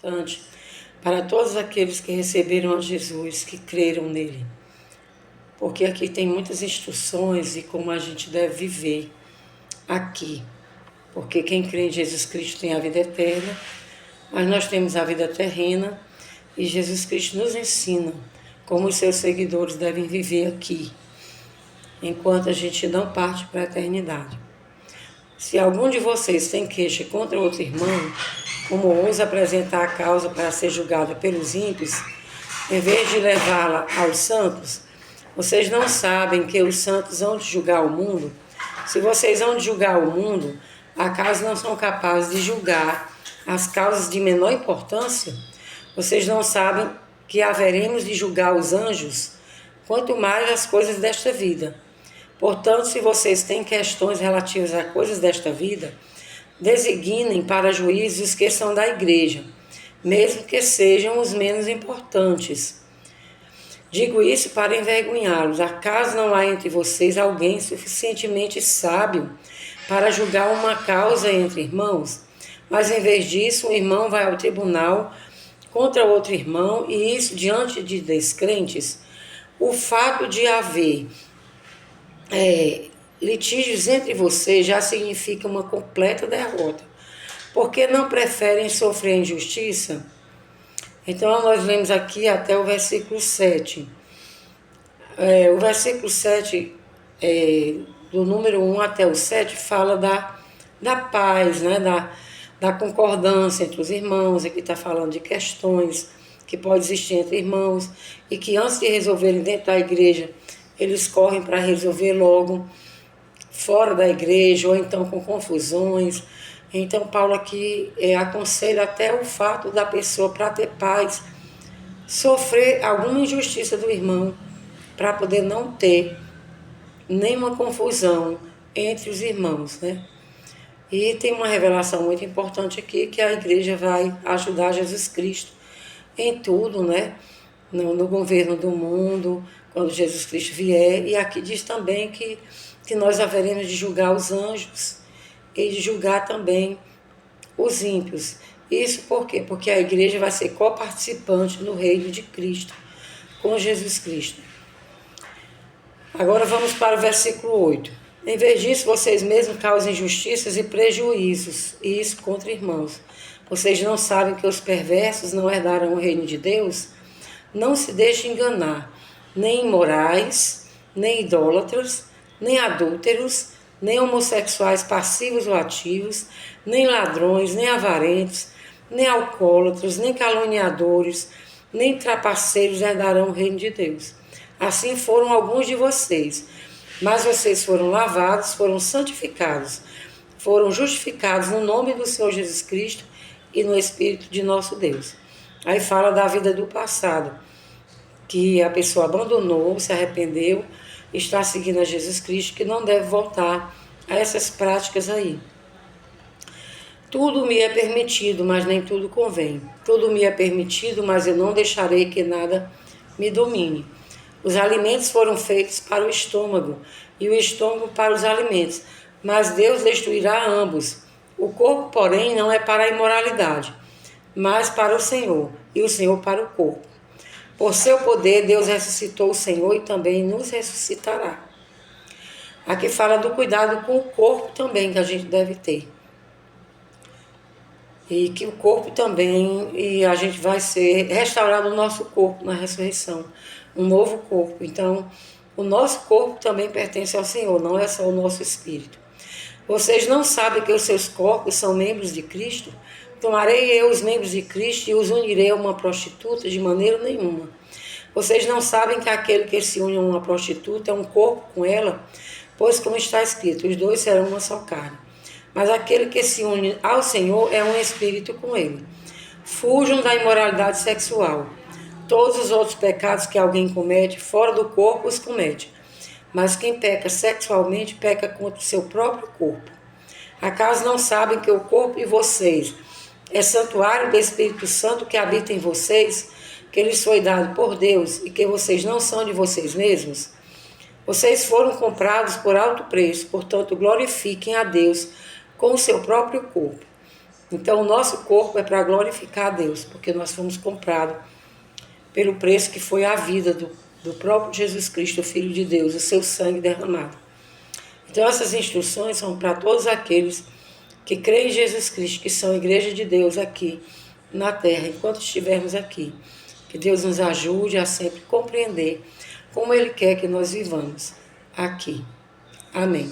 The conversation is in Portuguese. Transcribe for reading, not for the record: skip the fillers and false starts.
importante para todos aqueles que receberam a Jesus, que creram nele. Porque aqui tem muitas instruções de como a gente deve viver aqui. Porque quem crê em Jesus Cristo tem a vida eterna, mas nós temos a vida terrena e Jesus Cristo nos ensina como os seus seguidores devem viver aqui, enquanto a gente não parte para a eternidade. Se algum de vocês tem queixa contra outro irmão, como ousa apresentar a causa para ser julgada pelos ímpios, em vez de levá-la aos santos, vocês não sabem que os santos hão de julgar o mundo? Se vocês hão de julgar o mundo, acaso não são capazes de julgar as causas de menor importância? Vocês não sabem que haveremos de julgar os anjos, quanto mais as coisas desta vida. Portanto, se vocês têm questões relativas a coisas desta vida, designem para juízes os que são da igreja, mesmo que sejam os menos importantes. Digo isso para envergonhá-los. Acaso não há entre vocês alguém suficientemente sábio para julgar uma causa entre irmãos? Mas em vez disso, um irmão vai ao tribunal contra outro irmão, e isso diante de descrentes. O fato de haver litígios entre vocês já significa uma completa derrota. Por que não preferem sofrer injustiça? Então, nós lemos aqui até o versículo 7. O versículo 7, do número 1 até o 7, fala da paz, né? da concordância entre os irmãos. Aqui está falando de questões que podem existir entre irmãos e que antes de resolverem dentro da igreja, eles correm para resolver logo fora da igreja, ou então com confusões. Então, Paulo aqui aconselha até o fato da pessoa, para ter paz, sofrer alguma injustiça do irmão, para poder não ter nenhuma confusão entre os irmãos, né? E tem uma revelação muito importante aqui, que a igreja vai ajudar Jesus Cristo em tudo, né? No governo do mundo, quando Jesus Cristo vier. E aqui diz também que nós haveremos de julgar os anjos e de julgar também os ímpios. Isso por quê? Porque a igreja vai ser coparticipante no reino de Cristo, com Jesus Cristo. Agora vamos para o versículo 8. Em vez disso, vocês mesmos causam injustiças e prejuízos, e isso contra irmãos. Vocês não sabem que os perversos não herdarão o reino de Deus? Não se deixem enganar, nem imorais, nem idólatras, nem adúlteros, nem homossexuais passivos ou ativos, nem ladrões, nem avarentos, nem alcoólatras, nem caluniadores, nem trapaceiros herdarão o reino de Deus. Assim foram alguns de vocês, mas vocês foram lavados, foram santificados, foram justificados no nome do Senhor Jesus Cristo e no Espírito de nosso Deus. Aí fala da vida do passado, que a pessoa abandonou, se arrependeu, está seguindo a Jesus Cristo, que não deve voltar a essas práticas aí. Tudo me é permitido, mas nem tudo convém. Tudo me é permitido, mas eu não deixarei que nada me domine. Os alimentos foram feitos para o estômago, e o estômago para os alimentos, mas Deus destruirá ambos. O corpo, porém, não é para a imoralidade, mas para o Senhor, e o Senhor para o corpo. Por seu poder, Deus ressuscitou o Senhor e também nos ressuscitará. Aqui fala do cuidado com o corpo também que a gente deve ter. E que o corpo também, e a gente vai ser restaurado o nosso corpo na ressurreição, um novo corpo. Então, o nosso corpo também pertence ao Senhor, não é só o nosso espírito. Vocês não sabem que os seus corpos são membros de Cristo? Tomarei eu os membros de Cristo e os unirei a uma prostituta? De maneira nenhuma. Vocês não sabem que aquele que se une a uma prostituta é um corpo com ela? Pois, como está escrito, os dois serão uma só carne. Mas aquele que se une ao Senhor é um espírito com ele. Fujam da imoralidade sexual. Todos os outros pecados que alguém comete, fora do corpo, os comete. Mas quem peca sexualmente, peca contra o seu próprio corpo. Acaso não sabem que o corpo de vocês é santuário do Espírito Santo que habita em vocês, que lhes foi dado por Deus e que vocês não são de vocês mesmos? Vocês foram comprados por alto preço, portanto glorifiquem a Deus com o seu próprio corpo. Então, o nosso corpo é para glorificar a Deus, porque nós fomos comprados pelo preço que foi a vida do próprio Jesus Cristo, o Filho de Deus, o seu sangue derramado. Então, essas instruções são para todos aqueles que creem em Jesus Cristo, que são a igreja de Deus aqui na terra, enquanto estivermos aqui. Que Deus nos ajude a sempre compreender como Ele quer que nós vivamos aqui. Amém.